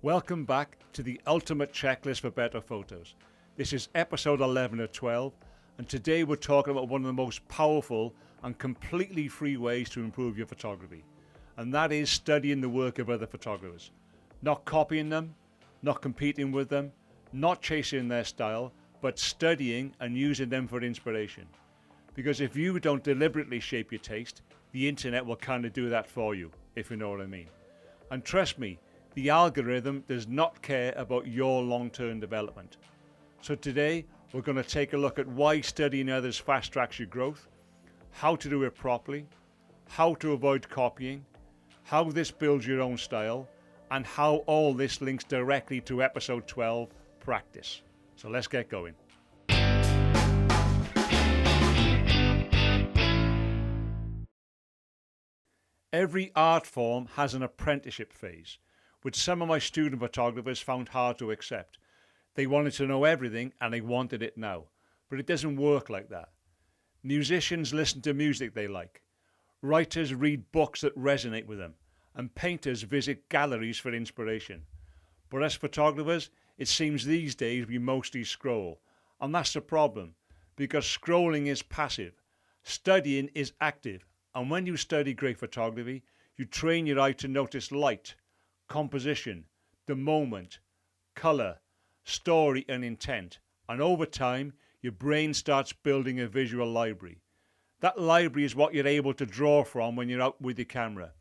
Welcome back to the ultimate checklist for better photos. This is episode 11 of 12, and today we're talking about one of the most powerful and completely free ways to improve your photography, and that is studying the work of other photographers. Not copying them, not competing with them, not chasing their style, but studying and using them for inspiration. Because if you don't deliberately shape your taste, the internet will kind of do that for you, if you know what I mean. And trust me, the algorithm does not care about your long-term development. So today, we're going to take a look at why studying others fast-tracks your growth, how to do it properly, how to avoid copying, how this builds your own style, and how all this links directly to episode 12, practice. So let's get going. Every art form has an apprenticeship phase, which some of my student photographers found hard to accept. They wanted to know everything and they wanted it now, but it doesn't work like that. Musicians listen to music they like. Writers read books that resonate with them, and painters visit galleries for inspiration. But as photographers, it seems these days we mostly scroll, and that's the problem, because scrolling is passive, studying is active, and when you study great photography, you train your eye to notice light, composition, the moment, color, story and intent, and over time your brain starts building a visual library. That library is what you're able to draw from when you're out with your camera,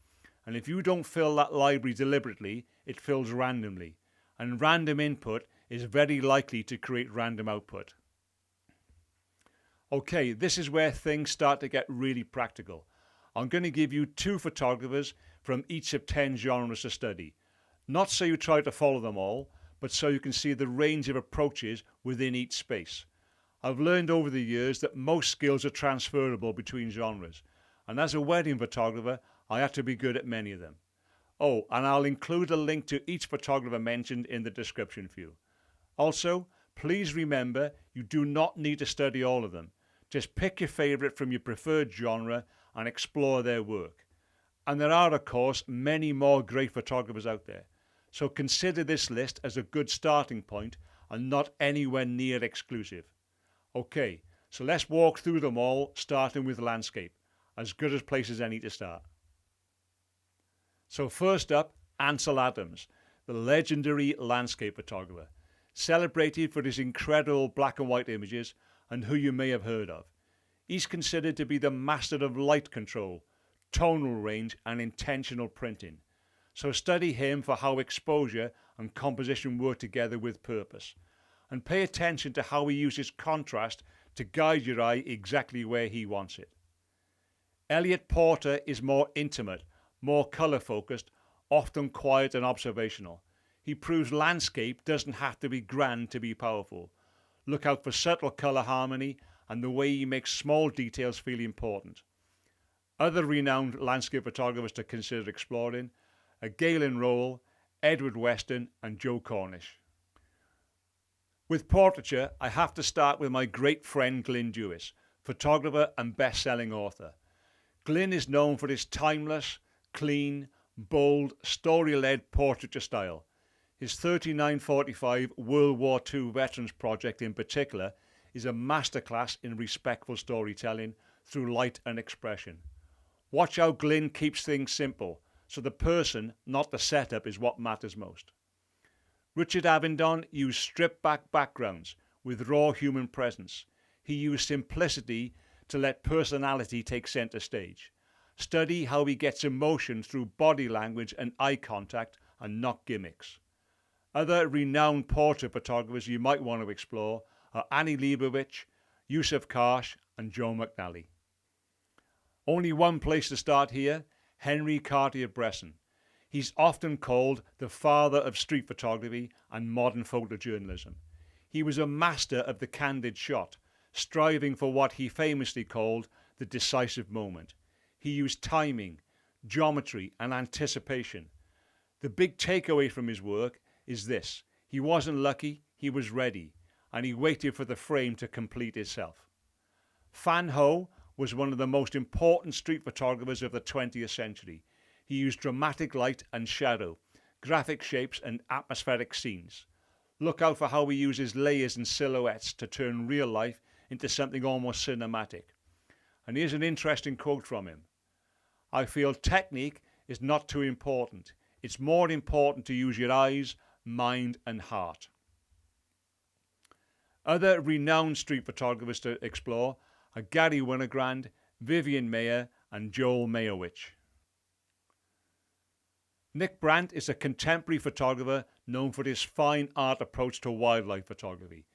and if you don't fill that library deliberately, it fills randomly, and random input is very likely to create random output. Okay, this is where things start to get really practical. I'm going to give you 2 photographers from each of 10 genres to study. Not so you try to follow them all, but so you can see the range of approaches within each space. I've learned over the years that most skills are transferable between genres, and as a wedding photographer, I had to be good at many of them. Oh, and I'll include a link to each photographer mentioned in the description for you. Also, please remember you do not need to study all of them. Just pick your favourite from your preferred genre and explore their work. And there are, of course, many more great photographers out there. So consider this list as a good starting point and not anywhere near exclusive. Okay, so let's walk through them all, starting with landscape. As good a place as any to start. So first up, Ansel Adams, the legendary landscape photographer, celebrated for his incredible black and white images and who you may have heard of. He's considered to be the master of light control, tonal range and intentional printing. So study him for how exposure and composition work together with purpose. And pay attention to how he uses contrast to guide your eye exactly where he wants it. Elliot Porter is more intimate, more colour focused, often quiet and observational. He proves landscape doesn't have to be grand to be powerful. Look out for subtle colour harmony and the way he makes small details feel important. Other renowned landscape photographers to consider exploring are Galen Rowell, Edward Weston and Joe Cornish. With portraiture, I have to start with my great friend Glyn Dewis, photographer and best-selling author. Glyn is known for his timeless, clean, bold, story-led portraiture style. His 3945 World War II Veterans Project in particular is a masterclass in respectful storytelling through light and expression. Watch how Glyn keeps things simple, so the person, not the setup, is what matters most. Richard Avedon used stripped-back backgrounds with raw human presence. He used simplicity to let personality take centre stage. Study how he gets emotion through body language and eye contact and not gimmicks. Other renowned portrait photographers you might want to explore are Annie Leibovitz, Yusuf Karsh and Joe McNally. Only one place to start here, Henry Cartier-Bresson. He's often called the father of street photography and modern photojournalism. He was a master of the candid shot, striving for what he famously called the decisive moment. He used timing, geometry and anticipation. The big takeaway from his work is this: he wasn't lucky, he was ready, and he waited for the frame to complete itself. Fan Ho was one of the most important street photographers of the 20th century. He used dramatic light and shadow, graphic shapes and atmospheric scenes. Look out for how he uses layers and silhouettes to turn real life into something almost cinematic. And here's an interesting quote from him. "I feel technique is not too important. It's more important to use your eyes, mind and heart." Other renowned street photographers to explore are Gary Winogrand, Vivian Mayer and Joel Mayowich. Nick Brandt is a contemporary photographer known for his fine art approach to wildlife photography.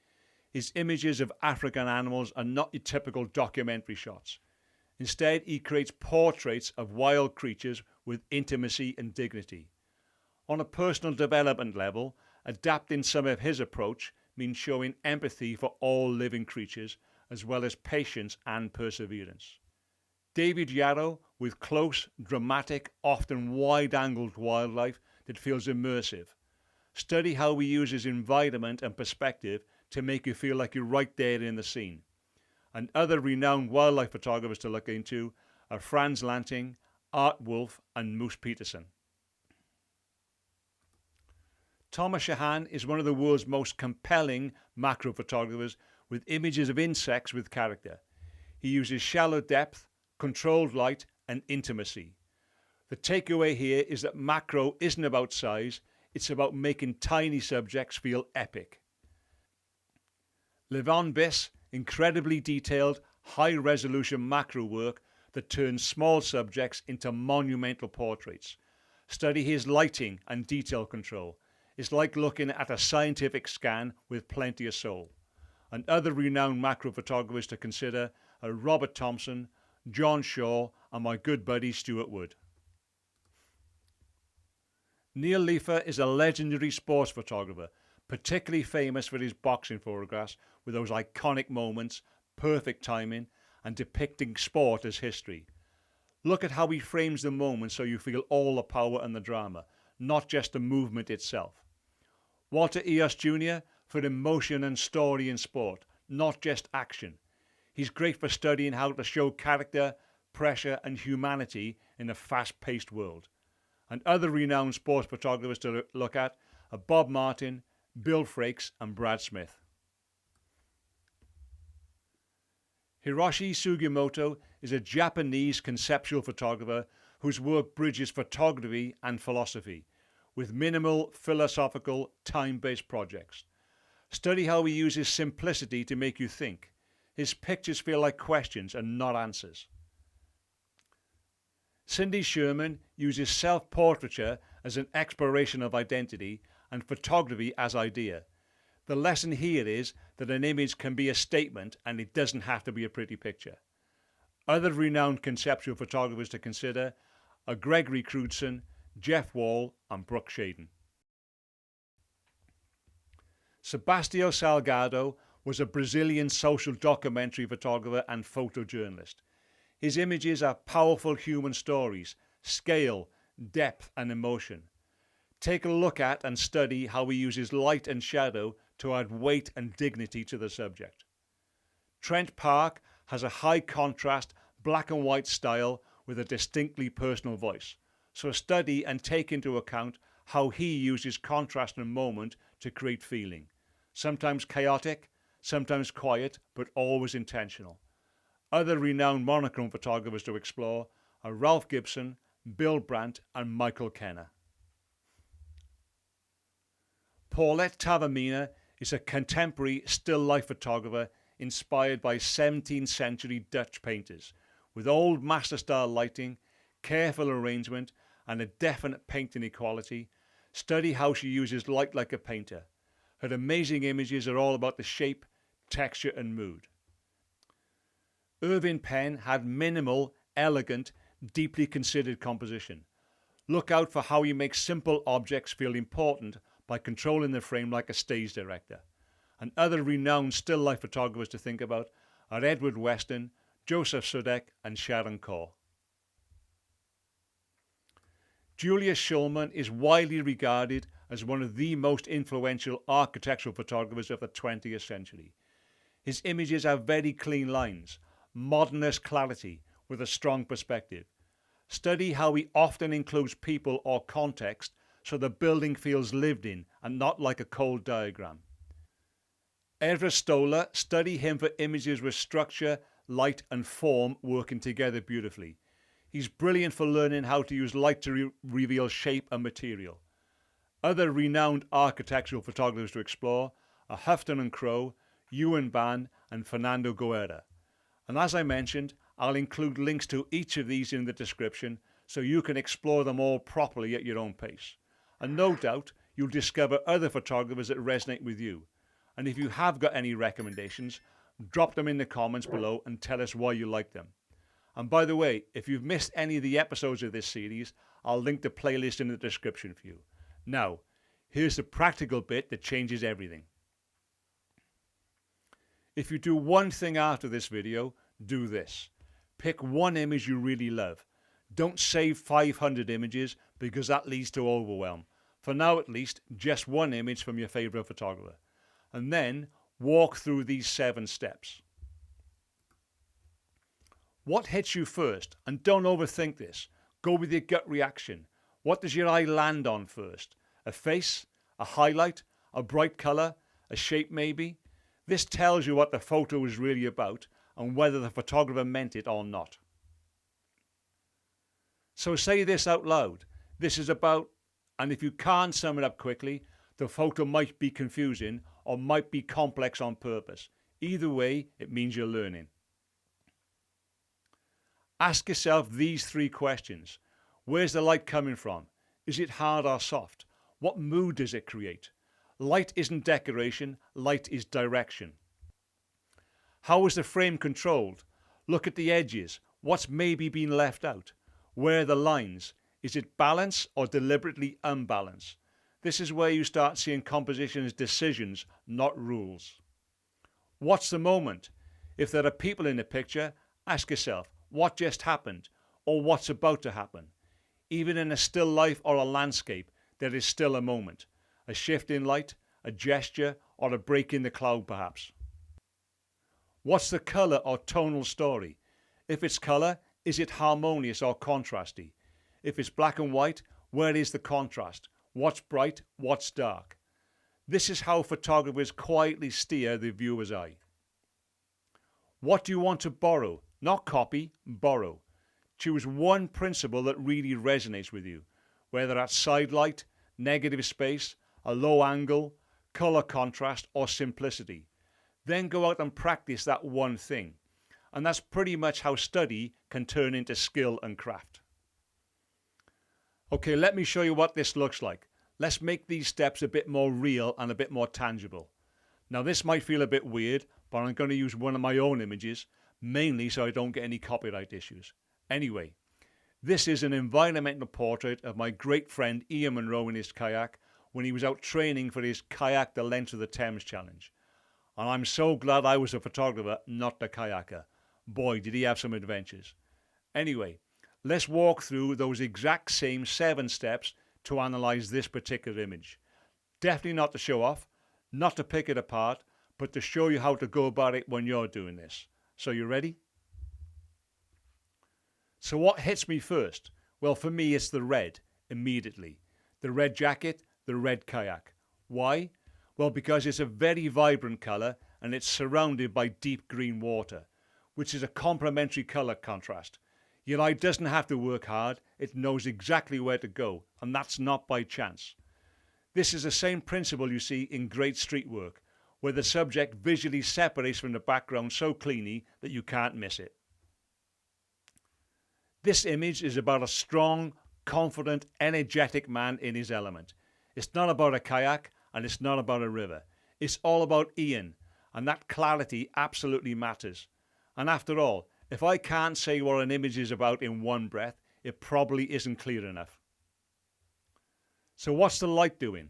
His images of African animals are not your typical documentary shots. Instead, he creates portraits of wild creatures with intimacy and dignity. On a personal development level, adapting some of his approach means showing empathy for all living creatures, as well as patience and perseverance. David Yarrow with close, dramatic, often wide-angled wildlife that feels immersive. Study how he uses environment and perspective to make you feel like you're right there in the scene. And other renowned wildlife photographers to look into are Franz Lanting, Art Wolf and Moose Peterson. Thomas Shahan is one of the world's most compelling macro photographers with images of insects with character. He uses shallow depth, controlled light and intimacy. The takeaway here is that macro isn't about size, it's about making tiny subjects feel epic. Levon Biss, incredibly detailed, high-resolution macro work that turns small subjects into monumental portraits. Study his lighting and detail control. It's like looking at a scientific scan with plenty of soul. And other renowned macro photographers to consider are Robert Thompson, John Shaw and my good buddy Stuart Wood. Neil Leifer is a legendary sports photographer, particularly famous for his boxing photographs with those iconic moments, perfect timing and depicting sport as history. Look at how he frames the moment so you feel all the power and the drama, not just the movement itself. Walter Eos Jr. for emotion and story in sport, not just action. He's great for studying how to show character, pressure and humanity in a fast-paced world. And other renowned sports photographers to look at are Bob Martin, Bill Frakes and Brad Smith. Hiroshi Sugimoto is a Japanese conceptual photographer whose work bridges photography and philosophy with minimal philosophical time-based projects. Study how he uses simplicity to make you think. His pictures feel like questions and not answers. Cindy Sherman uses self-portraiture as an exploration of identity and photography as idea. The lesson here is that an image can be a statement and it doesn't have to be a pretty picture. Other renowned conceptual photographers to consider are Gregory Crewdson, Jeff Wall and Brooke Shaden. Sebastião Salgado was a Brazilian social documentary photographer and photojournalist. His images are powerful human stories, scale, depth and emotion. Take a look at and study how he uses light and shadow to add weight and dignity to the subject. Trent Park has a high contrast, black and white style with a distinctly personal voice. So study and take into account how he uses contrast and moment to create feeling. Sometimes chaotic, sometimes quiet, but always intentional. Other renowned monochrome photographers to explore are Ralph Gibson, Bill Brandt and Michael Kenner. Paulette Tavermina is a contemporary still life photographer inspired by 17th century Dutch painters with old master style lighting, careful arrangement and a definite painting equality. Study how she uses light like a painter. Her amazing images are all about the shape, texture and mood. Irving Penn had minimal, elegant, deeply considered composition. Look out for how he makes simple objects feel important by controlling the frame like a stage director. And other renowned still life photographers to think about are Edward Weston, Joseph Sudek and Sharon Kaur. Julius Shulman is widely regarded as one of the most influential architectural photographers of the 20th century. His images have very clean lines, modernist clarity with a strong perspective. Study how he often includes people or context so the building feels lived in and not like a cold diagram. Ezra Stoller, study him for images with structure, light and form working together beautifully. He's brilliant for learning how to use light to reveal shape and material. Other renowned architectural photographers to explore are Houghton and Crowe, Ewan Ban and Fernando Guerra. And as I mentioned, I'll include links to each of these in the description so you can explore them all properly at your own pace. And no doubt you'll discover other photographers that resonate with you. And if you have got any recommendations, drop them in the comments below and tell us why you like them. And by the way, if you've missed any of the episodes of this series, I'll link the playlist in the description for you. Now, here's the practical bit that changes everything. If you do one thing after this video, do this. Pick one image you really love. Don't save 500 images because that leads to overwhelm. For now at least, just one image from your favorite photographer. And then walk through these 7 steps. What hits you first? And don't overthink this. Go with your gut reaction. What does your eye land on first? A face? A highlight? A bright color? A shape maybe? This tells you what the photo is really about and whether the photographer meant it or not. So say this out loud. This is about, and if you can't sum it up quickly, the photo might be confusing or might be complex on purpose. Either way, it means you're learning. Ask yourself these 3 questions. Where's the light coming from? Is it hard or soft? What mood does it create? Light isn't decoration, light is direction. How is the frame controlled? Look at the edges. What's maybe been left out? Where are the lines? Is it balance or deliberately unbalanced? This is where you start seeing composition as decisions, not rules. What's the moment? If there are people in the picture, ask yourself, what just happened? Or what's about to happen? Even in a still life or a landscape, there is still a moment. A shift in light, a gesture, or a break in the cloud perhaps. What's the colour or tonal story? If it's colour, is it harmonious or contrasty? If it's black and white, where is the contrast? What's bright, what's dark? This is how photographers quietly steer the viewer's eye. What do you want to borrow? Not copy, borrow. Choose one principle that really resonates with you, whether that's side light, negative space, a low angle, colour contrast or simplicity. Then go out and practice that one thing. And that's pretty much how study can turn into skill and craft. Okay, let me show you what this looks like. Let's make these steps a bit more real and a bit more tangible. Now this might feel a bit weird, but I'm going to use one of my own images, mainly so I don't get any copyright issues. Anyway, this is an environmental portrait of my great friend Ian Munro in his kayak when he was out training for his Kayak the Length of the Thames challenge. And I'm so glad I was a photographer, not the kayaker. Boy, did he have some adventures. Anyway, let's walk through those exact same 7 steps to analyse this particular image. Definitely not to show off, not to pick it apart, but to show you how to go about it when you're doing this. So you ready? So what hits me first? Well, for me it's the red, immediately. The red jacket, the red kayak. Why? Well, because it's a very vibrant colour and it's surrounded by deep green water, which is a complementary colour contrast. Your eye doesn't have to work hard, it knows exactly where to go, and that's not by chance. This is the same principle you see in great street work, where the subject visually separates from the background so cleanly that you can't miss it. This image is about a strong, confident, energetic man in his element. It's not about a kayak and it's not about a river. It's all about Ian, and that clarity absolutely matters. And after all, if I can't say what an image is about in one breath, it probably isn't clear enough. So what's the light doing?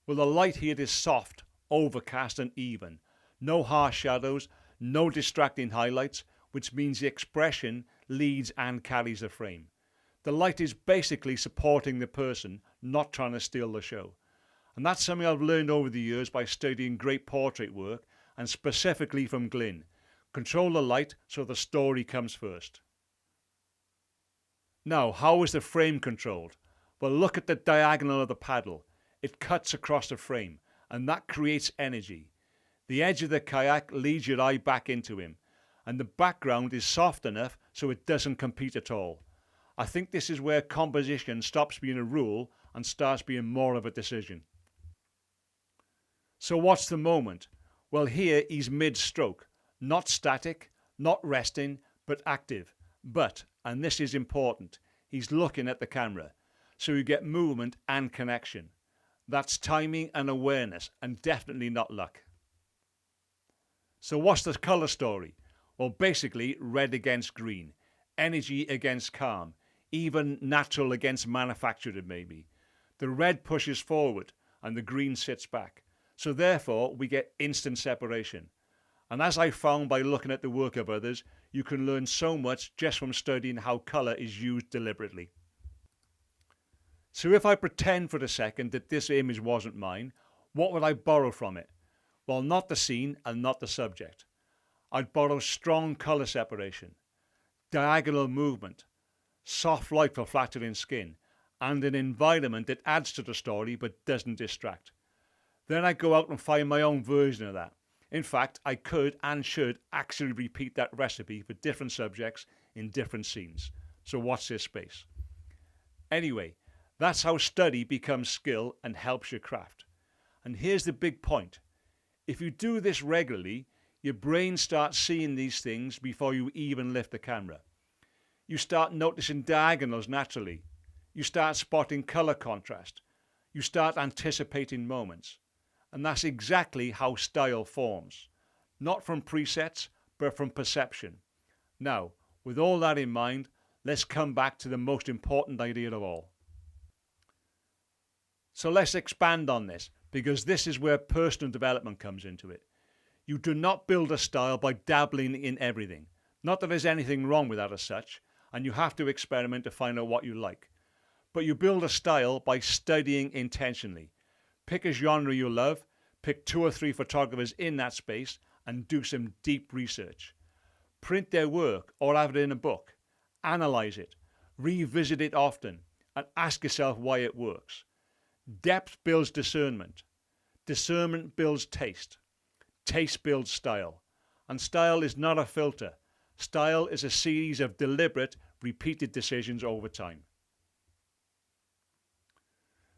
Well, the light here is soft, overcast and even. No harsh shadows, no distracting highlights, which means the expression leads and carries the frame. The light is basically supporting the person, not trying to steal the show. And that's something I've learned over the years by studying great portrait work, and specifically from Glyn. Control the light so the story comes first. Now, how is the frame controlled? Well, look at the diagonal of the paddle. It cuts across the frame, and that creates energy. The edge of the kayak leads your eye back into him, and the background is soft enough so it doesn't compete at all. I think this is where composition stops being a rule and starts being more of a decision. So what's the moment? Well, here he's mid-stroke, not static, not resting, but active. But, and this is important, he's looking at the camera, so you get movement and connection. That's timing and awareness, and definitely not luck. So what's the colour story? Well, basically red against green, energy against calm, even natural against manufactured maybe. The red pushes forward and the green sits back. So therefore we get instant separation. And as I found by looking at the work of others, you can learn so much just from studying how colour is used deliberately. So if I pretend for a second that this image wasn't mine, what would I borrow from it? Well, not the scene and not the subject. I'd borrow strong colour separation, diagonal movement, soft light for flattering skin, and an environment that adds to the story but doesn't distract. Then I go out and find my own version of that. In fact, I could and should actually repeat that recipe for different subjects in different scenes. So watch this space. Anyway, that's how study becomes skill and helps your craft. And here's the big point. If you do this regularly, your brain starts seeing these things before you even lift the camera. You start noticing diagonals naturally. You start spotting colour contrast. You start anticipating moments. And that's exactly how style forms. Not from presets, but from perception. Now, with all that in mind, let's come back to the most important idea of all. So let's expand on this, because this is where personal development comes into it. You do not build a style by dabbling in everything. Not that there's anything wrong with that as such, and you have to experiment to find out what you like. But you build a style by studying intentionally. Pick a genre you love, pick 2 or 3 photographers in that space, and do some deep research. Print their work or have it in a book. Analyse it, revisit it often, and ask yourself why it works. Depth builds discernment. Discernment builds taste. Taste builds style. And style is not a filter. Style is a series of deliberate, repeated decisions over time.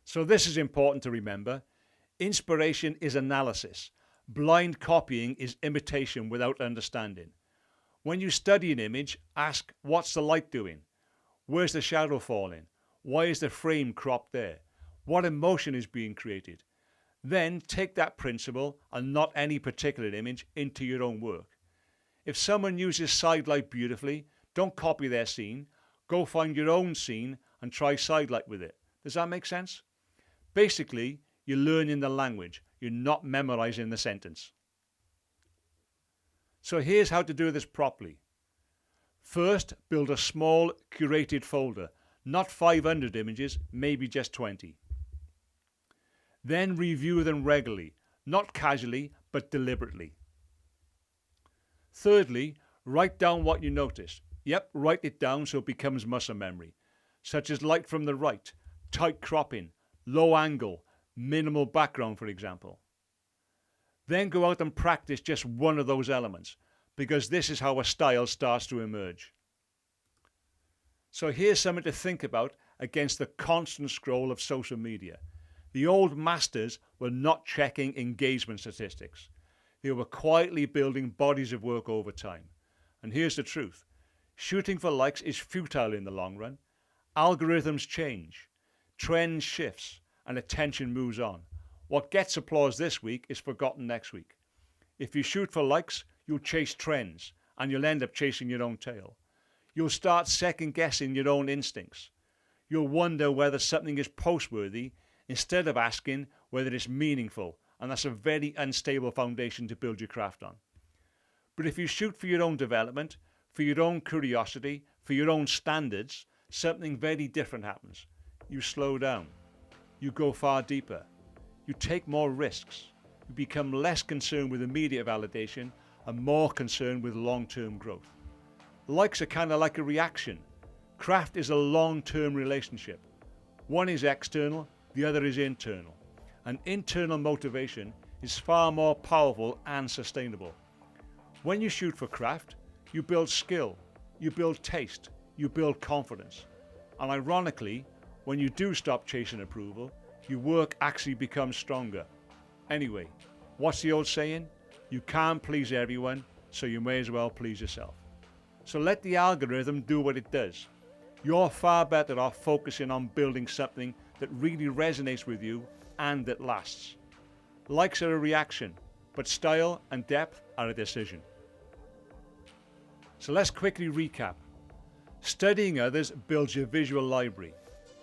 So this is important to remember. Inspiration is analysis. Blind copying is imitation without understanding. When you study an image, ask, what's the light doing? Where's the shadow falling? Why is the frame cropped there? What emotion is being created? Then take that principle and not any particular image into your own work. If someone uses sidelight beautifully, don't copy their scene. Go find your own scene and try sidelight with it. Does that make sense? Basically, you're learning the language. You're not memorizing the sentence. So here's how to do this properly. First, build a small curated folder. Not 500 images, maybe just 20. Then review them regularly, not casually, but deliberately. Thirdly, write down what you notice. Yep, write it down so it becomes muscle memory, such as light from the right, tight cropping, low angle, minimal background, for example. Then go out and practice just one of those elements, because this is how a style starts to emerge. So here's something to think about against the constant scroll of social media. The old masters were not checking engagement statistics. They were quietly building bodies of work over time. And here's the truth. Shooting for likes is futile in the long run. Algorithms change. Trends shifts and attention moves on. What gets applause this week is forgotten next week. If you shoot for likes, you'll chase trends and you'll end up chasing your own tail. You'll start second guessing your own instincts. You'll wonder whether something is post-worthy instead of asking whether it's meaningful, and that's a very unstable foundation to build your craft on. But if you shoot for your own development, for your own curiosity, for your own standards, something very different happens. You slow down. You go far deeper. You take more risks. You become less concerned with immediate validation and more concerned with long-term growth. Likes are kind of like a reaction. Craft is a long-term relationship. One is external, the other is internal. And internal motivation is far more powerful and sustainable. When you shoot for craft, you build skill, you build taste, you build confidence. And ironically, when you do stop chasing approval, your work actually becomes stronger. Anyway, what's the old saying? You can't please everyone, so you may as well please yourself. So let the algorithm do what it does. You're far better off focusing on building something that really resonates with you and that lasts. Likes are a reaction, but style and depth are a decision. So let's quickly recap. Studying others builds your visual library.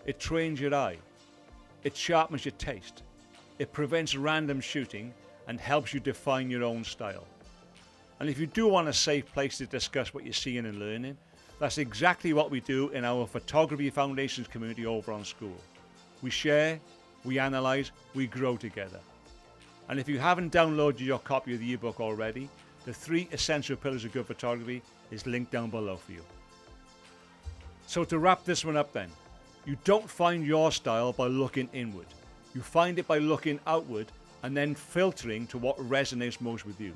It trains your eye. It sharpens your taste. It prevents random shooting and helps you define your own style. And if you do want a safe place to discuss what you're seeing and learning, that's exactly what we do in our Photography Foundations community over on School. We share, we analyse, we grow together. And if you haven't downloaded your copy of the ebook already, the 3 Essential Pillars of Good Photography is linked down below for you. So to wrap this one up then, you don't find your style by looking inward. You find it by looking outward and then filtering to what resonates most with you.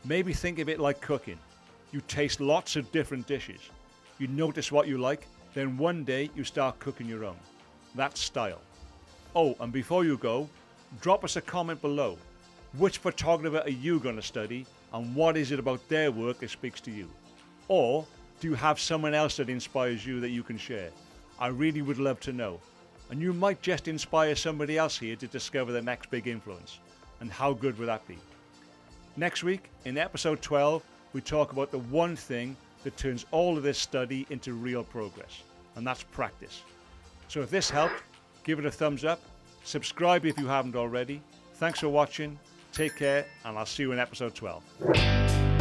Maybe think of it like cooking. You taste lots of different dishes. You notice what you like, then one day you start cooking your own. That's style. Oh, and before you go, drop us a comment below. Which photographer are you going to study and what is it about their work that speaks to you? Or do you have someone else that inspires you that you can share? I really would love to know. And you might just inspire somebody else here to discover the next big influence. And how good would that be? Next week, in episode 12, we talk about the one thing that turns all of this study into real progress, and that's practice. So if this helped, give it a thumbs up, subscribe if you haven't already. Thanks for watching, take care, and I'll see you in episode 12.